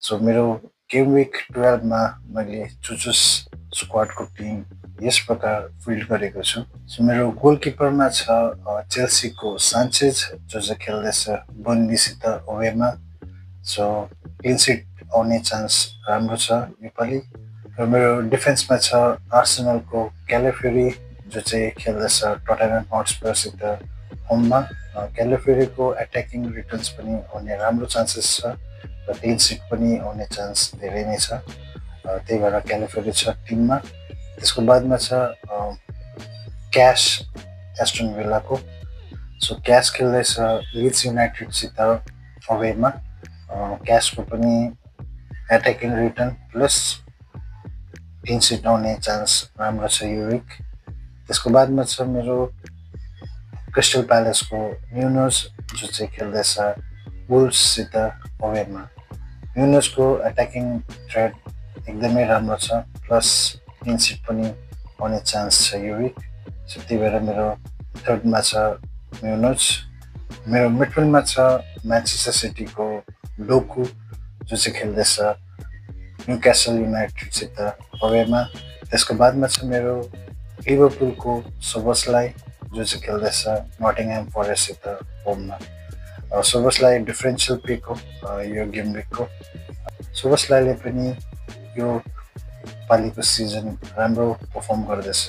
So मेरो game week 12 मा मैले चुचुस स्क्वाडको टिम यस प्रकार फिल्ड गरेको छु। सो मेरो गोलकिपरमा छ चेल्सीको सान्चेज जो चाहिँ खेल्दैछ बर्नलीसित अवेमा। सो क्लिन सिट आउने चान्स राम्रो छ योपालि। र मेरो डिफेन्समा छ आर्सेनलको क्यालेफेरी जो चाहिँ खेल्दैछ टटेनहम हटस्परसित होममा। क्यालेफेरीको एट्याकिङ रिटर्न्स पनि आउने राम्रो चान्सेस छ र क्लिन सिट पनि आउने चान्स धेरै नै छ। त्यही भएर क्यालेफेरी छ टिममा। त्यसको बादमा छ क्यास एस्टन विल्लाको। सो क्यास खेल्दैछ लिड्स युनाइटेडसित अवेमा। क्यासको पनि attacking return plus clean sheet आउने चान्स राम्रो छ यो विक। त्यसको बादमा छ मेरो क्रिस्टल प्यालेसको न्युनोज जो चाहिँ खेल्दैछ वुल्भ्ससित अवेमा। न्युनोजको एट्याकिङ थ्रेड एकदमै राम्रो छ प्लस क्लिन सिट पनि आउने चान्स छ यो विक। सो त्यही भएर मेरो थर्डमा छ न्युनोज। मेरो मिडफिल्डमा छ म्यान्चेस्टर सिटीको डोकु जो चाहिँ खेल्दैछ न्युक्यासल युनाइटेडसित अवेमा। त्यसको बादमा छ मेरो लिभरपुलको सोबोसलाई जो चाहिँ खेल्दैछ नटिङह्याम फरेस्टसित होममा। सोबोसलाई डिफरेन्सियल पिक हो यो गेम विकको। सोबोसलाईले पनि यो पालिको सिजन राम्रो पर्फर्म गर्दैछ।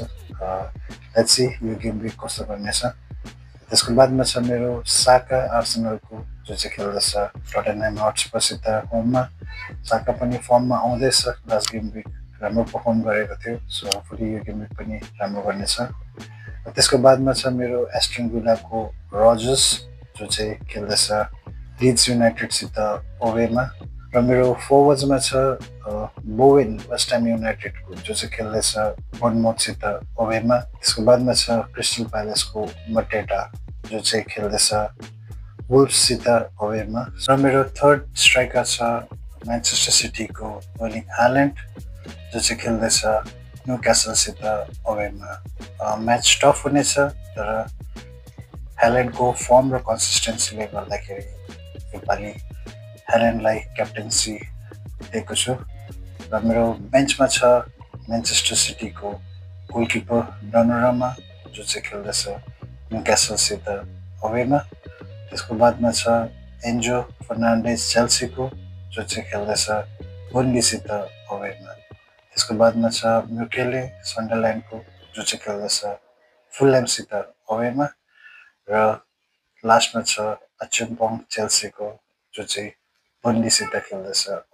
लेट्स सी यो गेम विक कस्तो गर्नेछ। त्यसको बादमा छ मेरो साका आर्सेनलको जो चाहिँ खेल्दैछ टटेनहम हटस्परसित होममा। साका पनि फर्ममा आउँदैछ, लास्ट गेम विक राम्रो पर्फर्म गरेको थियो। सो होपफुली यो गेम विक पनि राम्रो गर्नेछ। त्यसको बादमा छ मेरो एस्टन विल्लाको रजर्स जो चाहिँ खेल्दैछ लिड्स युनाइटेडसित अवेमा। र मेरो फरवर्ड्समा छ बोवेन वेस्ट ह्याम युनाइटेडको जो चाहिँ खेल्दैछ बर्नमथसित अवेमा। त्यसको बादमा छ क्रिस्टल प्यालेसको मटेटा जो चाहिँ खेल्दैछ वुल्भ्ससित अवेमा। र मेरो थर्ड स्ट्राइकर छ म्यान्चेस्टर सिटीको अर्लिङ हाल्यान्ड जो चाहिँ खेल्दैछ न्युक्यासलसित अवेमा। म्याच टफ हुनेछ तर ह्याल्यान्डको फर्म र कन्सिस्टेन्सीले गर्दाखेरि योपालि ह्याल्यान्डलाई क्याप्टेन्सी दिएको छु। र मेरो बेन्चमा छ म्यान्चेस्टर सिटीको गोलकिपर डनोरामा जो चाहिँ खेल्दैछ न्युक्यासलसित अवेमा। त्यसको बादमा छ एन्जो फर्नान्डेज चेल्सीको जो चाहिँ खेल्दैछ बर्नलीसित अवेमा। त्यसको बादमा छ म्युकेले सन्डरल्यान्डको जो चाहिँ खेल्दैछ फुलह्यामसित अवेमा। र लास्टमा छ अचम्पङ चेल्सीको जो चाहिँ बर्नलीसित खेल्दैछ।